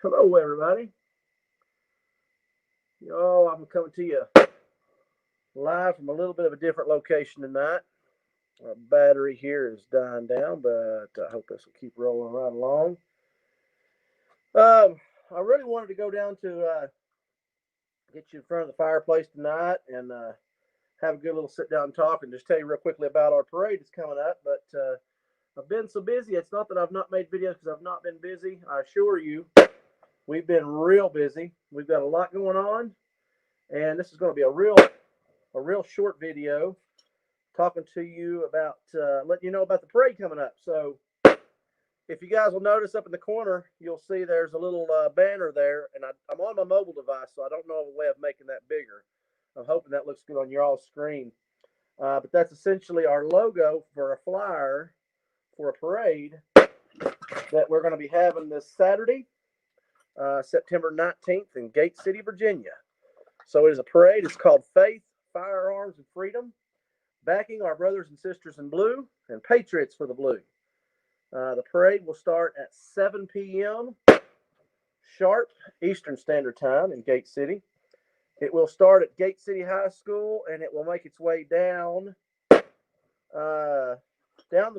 Hello, everybody. I'm coming to you live from a little bit of a different location tonight. Our battery here is dying down, but I hope this will keep rolling right along. I really wanted to go down to get you in front of the fireplace tonight and have a good little sit down talk and just tell you real quickly about our parade that's coming up. But I've been so busy. It's not that I've not made videos because I've not been busy. I assure you, we've been real busy. We've got a lot going on, and this is going to be a real short video talking to you about letting you know about the parade coming up. So if you guys will notice up in the corner, you'll see there's a little banner there, and I'm on my mobile device, so I don't know of a way of making that bigger. I'm hoping that looks good on your all screen. But that's essentially our logo for a flyer for a parade that we're going to be having this Saturday, September 19th in Gate City, Virginia. So it is a parade. It's called Faith, Firearms, and Freedom, backing our brothers and sisters in blue and patriots for the blue. The parade will start at 7 p.m. sharp Eastern Standard Time in Gate City. It will start at Gate City High School, and it will make its way down the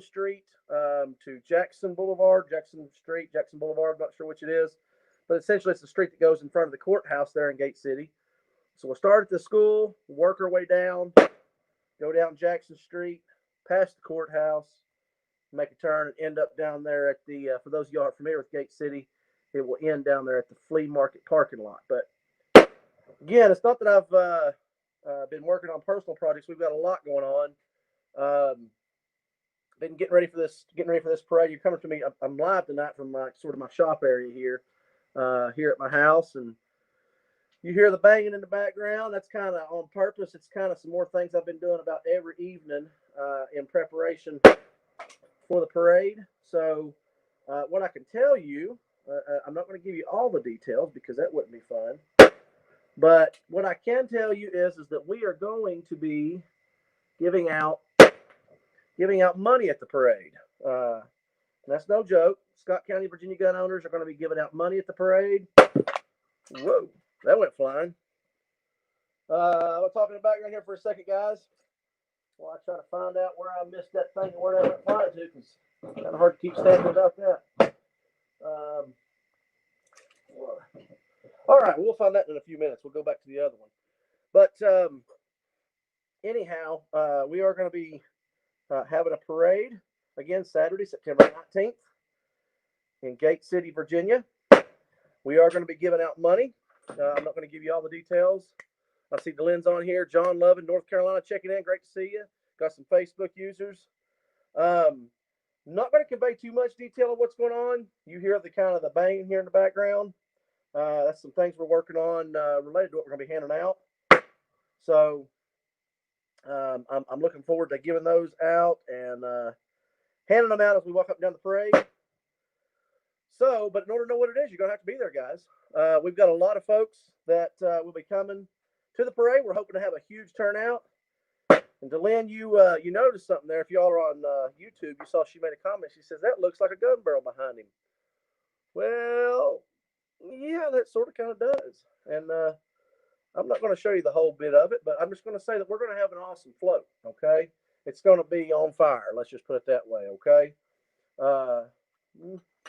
street to Jackson Boulevard, Jackson Street, Jackson Boulevard. I'm not sure which it is, but essentially it's the street that goes in front of the courthouse there in Gate City. So we'll start at the school, work our way down, go down Jackson Street, past the courthouse, make a turn, and end up down there at the, for those of y'all who are familiar with Gate City, it will end down there at the flea market parking lot. But again, it's not that I've been working on personal projects. We've got a lot going on. Been getting ready for this parade. You're coming to me. I'm live tonight from my shop area here at my house, and you hear the banging in the background. That's kind of on purpose. It's kind of some more things I've been doing about every evening in preparation for the parade. So what I can tell you, I'm not going to give you all the details because that wouldn't be fun. But what I can tell you is that we are going to be giving out money at the parade. That's no joke. Scott County, Virginia gun owners are going to be giving out money at the parade. Whoa, that went flying. I'll talk in the background here for a second, guys, while I try to find out where I missed that thing and where that went flying to, because it's kind of hard to keep standing without that. All right, we'll find that in a few minutes. We'll go back to the other one. But anyhow, we are going to be having a parade again Saturday, September 19th in Gate City, Virginia. We are going to be giving out money. I'm not going to give you all the details. I see Glenn's on here. John Lovin, North Carolina, checking in. Great to see you. Got some Facebook users. Not going to convey too much detail of what's going on. You hear the kind of the banging here in the background. That's some things we're working on related to what we're going to be handing out. So I'm looking forward to giving those out and handing them out as we walk up and down the parade. So, but in order to know what it is, you're going to have to be there, guys. We've got a lot of folks that will be coming to the parade. We're hoping to have a huge turnout. And Delynn, you noticed something there. If y'all are on YouTube, you saw she made a comment. She says, that looks like a gun barrel behind him. Well, yeah, that sort of kind of does. And I'm not going to show you the whole bit of it, but I'm just going to say that we're going to have an awesome float, okay? It's going to be on fire. Let's just put it that way, okay?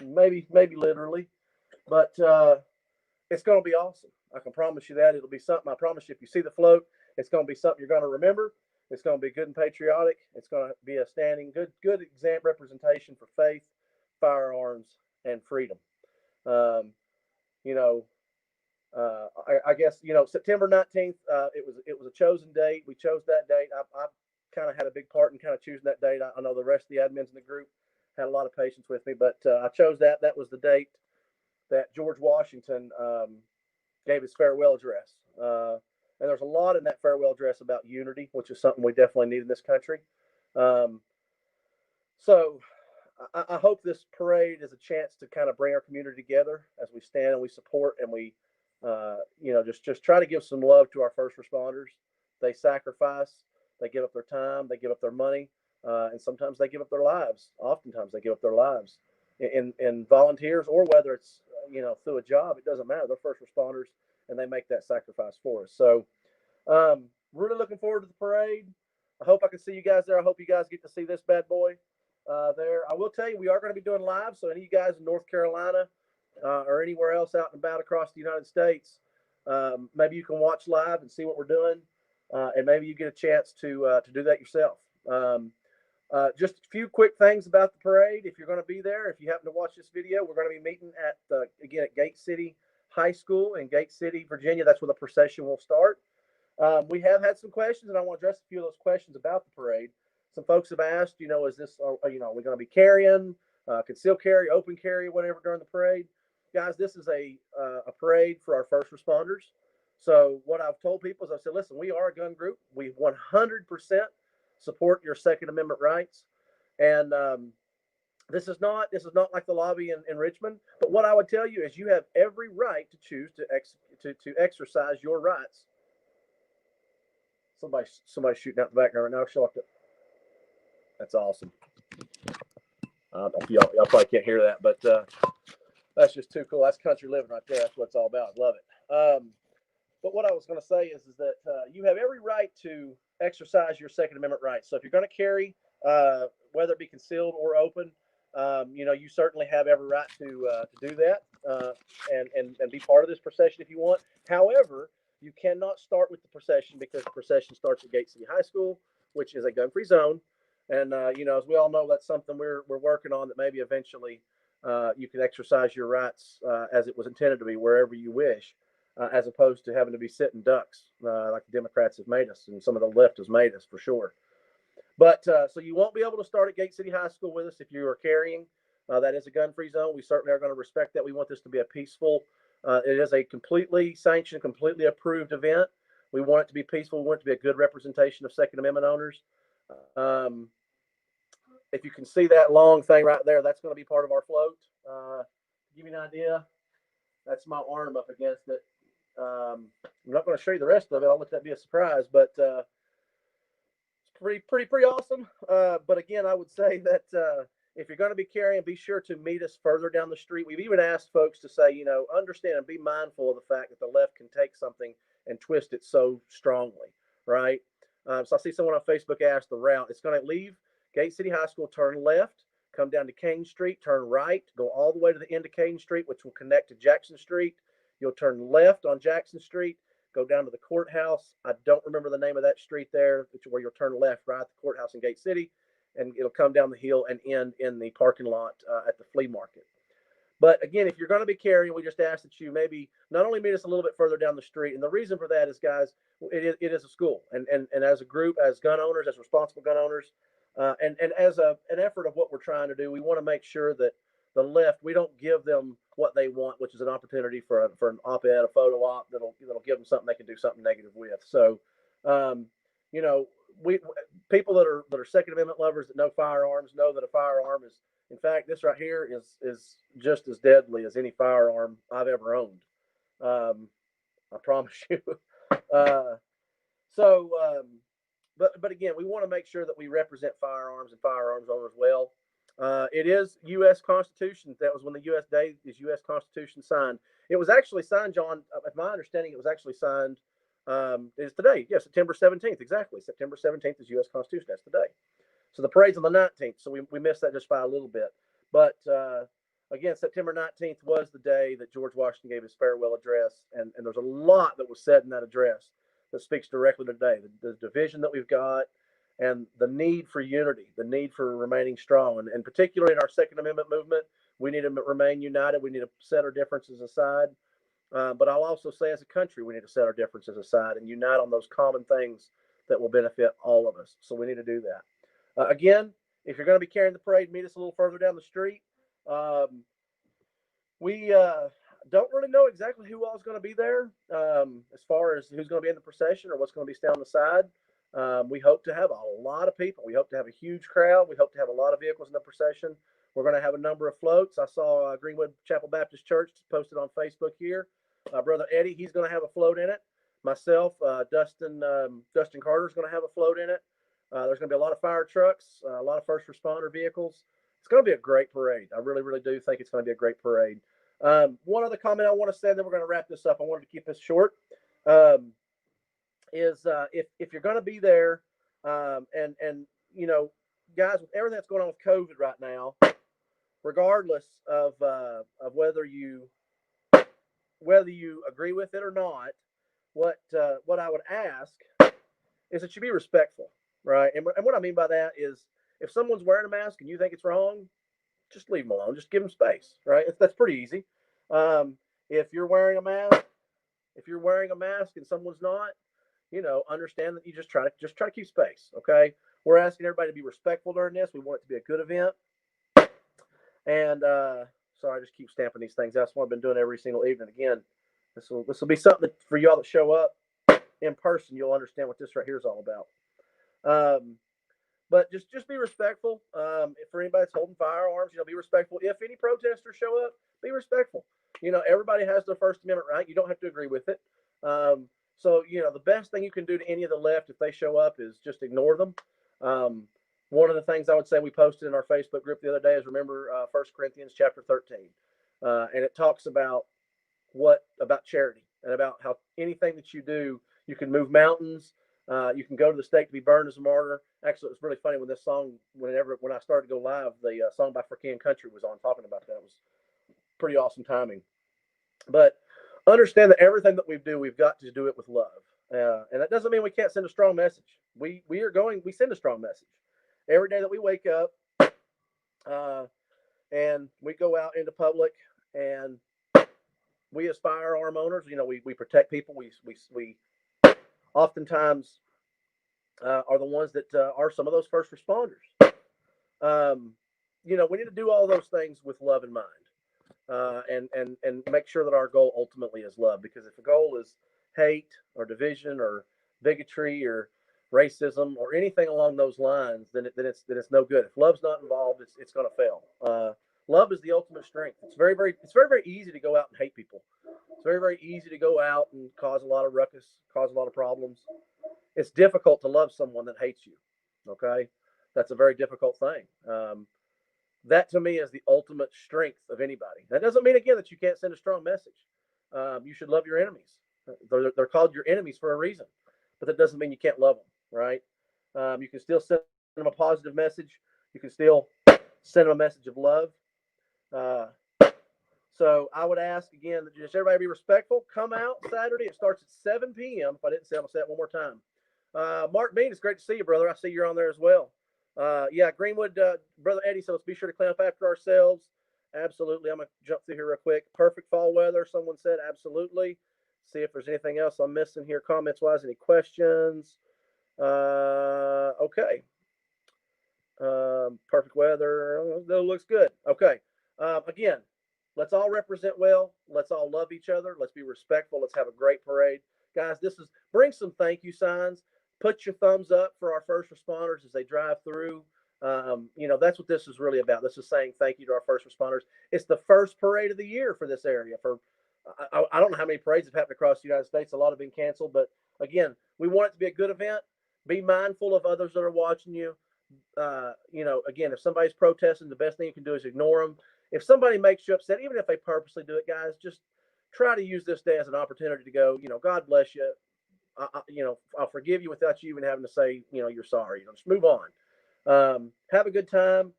Maybe literally, but it's going to be awesome. I can promise you that. It'll be something. I promise you, if you see the float, it's going to be something you're going to remember. It's going to be good and patriotic. It's going to be a standing, good representation for faith, firearms, and freedom. I guess September 19th. It was a chosen date. We chose that date. I kind of had a big part in kind of choosing that date. I know the rest of the admins in the group had a lot of patience with me, but I chose that. That was the date that George Washington gave his farewell address. And there's a lot in that farewell address about unity, which is something we definitely need in this country. So I hope this parade is a chance to kind of bring our community together as we stand and we support and we, just try to give some love to our first responders. They sacrifice, they give up their time, they give up their money, and sometimes they give up their lives. Oftentimes they give up their lives in volunteers, or whether it's through a job. It doesn't matter. They're first responders, and they make that sacrifice for us. So really looking forward to the parade. I hope I can see you guys there. I hope you guys get to see this bad boy there. I will tell you, we are going to be doing live. So any of you guys in North Carolina or anywhere else out and about across the United States, maybe you can watch live and see what we're doing, and maybe you get a chance to do that yourself. Just a few quick things about the parade. If you're going to be there, if you happen to watch this video, we're going to be meeting again at Gate City High School in Gate City, Virginia. That's where the procession will start. We have had some questions, and I want to address a few of those questions about the parade. Some folks have asked, is this, are we going to be carrying, concealed carry, open carry, whatever during the parade? Guys, this is a parade for our first responders. So what I've told people is I said, listen, we are a gun group. We 100% support your Second Amendment rights. And this is not like the lobby in Richmond. But what I would tell you is you have every right to choose to exercise your rights. Somebody's shooting out the background right now. Show up. That's awesome. Y'all probably can't hear that, but that's just too cool. That's country living right there. That's what it's all about. I love it. But what I was going to say is that you have every right to exercise your Second Amendment rights. So if you're going to carry, whether it be concealed or open, you certainly have every right to do that and be part of this procession if you want. However, you cannot start with the procession because the procession starts at Gate City High School, which is a gun-free zone. And as we all know, that's something we're working on, that maybe eventually you can exercise your rights as it was intended to be, wherever you wish. As opposed to having to be sitting ducks like the Democrats have made us, and some of the left has made us for sure. But so you won't be able to start at Gate City High School with us if you are carrying. That is a gun-free zone. We certainly are going to respect that. We want this to be a peaceful. It is a completely sanctioned, completely approved event. We want it to be peaceful. We want it to be a good representation of Second Amendment owners. If you can see that long thing right there, that's going to be part of our float. To give you an idea, that's my arm up against it. I'm not going to show you the rest of it. I'll let that be a surprise, but it's pretty awesome. But again, I would say that if you're going to be carrying, be sure to meet us further down the street. We've even asked folks to say, understand and be mindful of the fact that the left can take something and twist it so strongly, right? So I see someone on Facebook asked the route. It's going to leave Gate City High School, turn left, come down to Kane Street, turn right, go all the way to the end of Kane Street, which will connect to Jackson Street. You'll turn left on Jackson Street, go down to the courthouse. I don't remember the name of that street there, where you'll turn left right at the courthouse in Gate City, and it'll come down the hill and end in the parking lot at the flea market. But again, if you're going to be carrying, we just ask that you maybe not only meet us a little bit further down the street. And the reason for that is, guys, it is a school. And as a group, as gun owners, as responsible gun owners, and as an effort of what we're trying to do, we want to make sure that the left, we don't give them what they want, which is an opportunity for an op-ed, a photo op that'll give them something they can do something negative with. So, we people that are Second Amendment lovers that know firearms know that a firearm is, in fact, this right here is just as deadly as any firearm I've ever owned. I promise you. But again, we want to make sure that we represent firearms and firearms owners well. It is U.S. Constitution. That was when the U.S. Constitution signed. It was actually signed, John. If my understanding, it was actually signed. Is today? Yeah, September 17th. Exactly. September 17th is U.S. Constitution. That's today. So the parade's on the 19th. So we missed that just by a little bit. But again, September 19th was the day that George Washington gave his farewell address, and there's a lot that was said in that address that speaks directly to today. The division that we've got, and the need for unity, the need for remaining strong, and particularly in our Second Amendment movement, we need to remain united. We need to set our differences aside. But I'll also say, as a country, we need to set our differences aside and unite on those common things that will benefit all of us. So we need to do that. Again, if you're going to be carrying the parade, meet us a little further down the street. We don't really know exactly who all is going to be there as far as who's going to be in the procession or what's going to be staying on the side. We hope to have a lot of people. We hope to have a huge crowd. We hope to have a lot of vehicles in the procession. We're going to have a number of floats. I saw Greenwood Chapel Baptist Church posted on Facebook here. Brother Eddie, he's going to have a float in it. Myself, Dustin Carter is going to have a float in it. There's going to be a lot of fire trucks, a lot of first responder vehicles. It's going to be a great parade. I really, really do think it's going to be a great parade. One other comment I want to say, then we're going to wrap this up. I wanted to keep this short. Um, is if you're going to be there, and you know, guys, with everything that's going on with COVID right now, regardless of whether you agree with it or not, what I would ask is that you be respectful, right? And what I mean by that is if someone's wearing a mask and you think it's wrong, just leave them alone. Just give them space, right? That's pretty easy. If you're wearing a mask, if you're wearing a mask and someone's not, understand that you just try to keep space. Okay, we're asking everybody to be respectful during this. We want it to be a good event. And sorry, I just keep stamping these things. That's what I've been doing every single evening. Again, this will be something that for y'all that show up in person, you'll understand what this right here is all about. But just be respectful. For anybody that's holding firearms, be respectful. If any protesters show up, be respectful. Everybody has their First Amendment right. You don't have to agree with it. So the best thing you can do to any of the left if they show up is just ignore them. One of the things I would say we posted in our Facebook group the other day is remember 1 Corinthians chapter 13. And it talks about charity and about how anything that you do, you can move mountains. You can go to the stake to be burned as a martyr. Actually, it was really funny when this song, when I started to go live, the song by For King Country was on talking about that. It was pretty awesome timing. But understand that everything that we do, we've got to do it with love. And that doesn't mean we can't send a strong message. We send a strong message. Every day that we wake up and we go out into public and we as firearm owners, we protect people. We oftentimes are the ones that are some of those first responders. We need to do all those things with love in mind. And make sure that our goal ultimately is love. Because if the goal is hate or division or bigotry or racism or anything along those lines, then it's no good. If love's not involved, it's going to fail. Love is the ultimate strength. It's very, very easy to go out and hate people. It's very, very easy to go out and cause a lot of ruckus, cause a lot of problems. It's difficult to love someone that hates you. Okay, that's a very difficult thing. That to me is the ultimate strength of anybody. That doesn't mean again that you can't send a strong message. You should love your enemies. They're called your enemies for a reason, but that doesn't mean you can't love them, right? You can still send them a positive message. You can still send them a message of love. So I would ask again that just everybody be respectful. Come out Saturday. It starts at 7 p.m. If I didn't say, I'm going to say it one more time. Mark Bean, it's great to see you, brother. I see you're on there as well. Yeah, Greenwood, Brother Eddie, so let's be sure to clean up after ourselves. Absolutely. I'm going to jump through here real quick. Perfect fall weather, someone said. Absolutely. See if there's anything else I'm missing here comments-wise. Any questions? Okay. Perfect weather. That looks good. Okay. Again, let's all represent well. Let's all love each other. Let's be respectful. Let's have a great parade. Guys, bring some thank you signs. Put your thumbs up for our first responders as they drive through. That's what this is really about. This is saying thank you to our first responders. It's the first parade of the year for this area. I don't know how many parades have happened across the United States. A lot have been canceled. But again, we want it to be a good event. Be mindful of others that are watching you. Again, if somebody's protesting, the best thing you can do is ignore them. If somebody makes you upset, even if they purposely do it, guys, just try to use this day as an opportunity to go, God bless you. I'll forgive you without you even having to say, you're sorry. Just move on. Have a good time.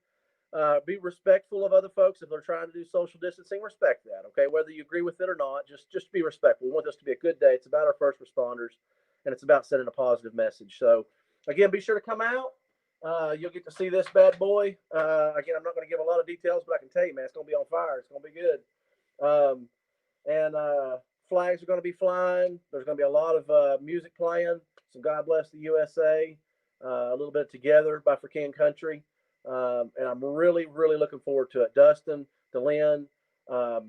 Be respectful of other folks. If they're trying to do social distancing, respect that. Okay, whether you agree with it or not, just be respectful. We want this to be a good day. It's about our first responders, and it's about sending a positive message. So, again, be sure to come out. You'll get to see this bad boy. Again, I'm not going to give a lot of details, but I can tell you, man, it's going to be on fire. It's going to be good. And flags are going to be flying. There's going to be a lot of music playing. Some God Bless the USA, a little bit Together by For King Country. And I'm really, really looking forward to it. Dustin, DeLynn,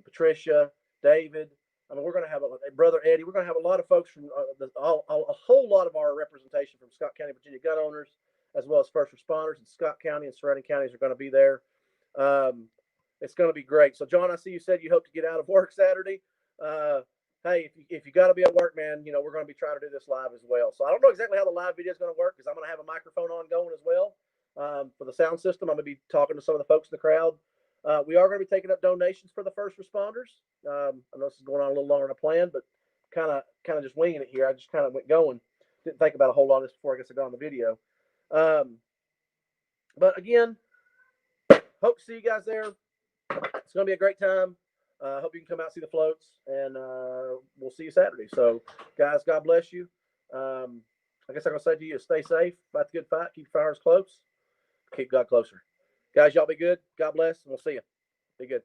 Patricia, David. I mean, we're going to have Brother Eddie. We're going to have a lot of folks from a whole lot of our representation from Scott County, Virginia gun owners, as well as first responders in Scott County and surrounding counties are going to be there. It's going to be great. So, John, I see you said you hope to get out of work Saturday. Hey, if you got to be at work, man, we're going to be trying to do this live as well. So I don't know exactly how the live video is going to work because I'm going to have a microphone on going as well. for the sound system. I'm going to be talking to some of the folks in the crowd. We are going to be taking up donations for the first responders. I know this is going on a little longer than I planned, but kind of just winging it here. I just kind of went going. Didn't think about a whole lot of this before I guess I got on the video. But again, hope to see you guys there. It's going to be a great time. Hope you can come out and see the floats, and we'll see you Saturday. So, guys, God bless you. I guess I'm going to say to you, stay safe, fight the good fight, keep your firearms close, keep God closer. Guys, y'all be good. God bless, and we'll see you. Be good.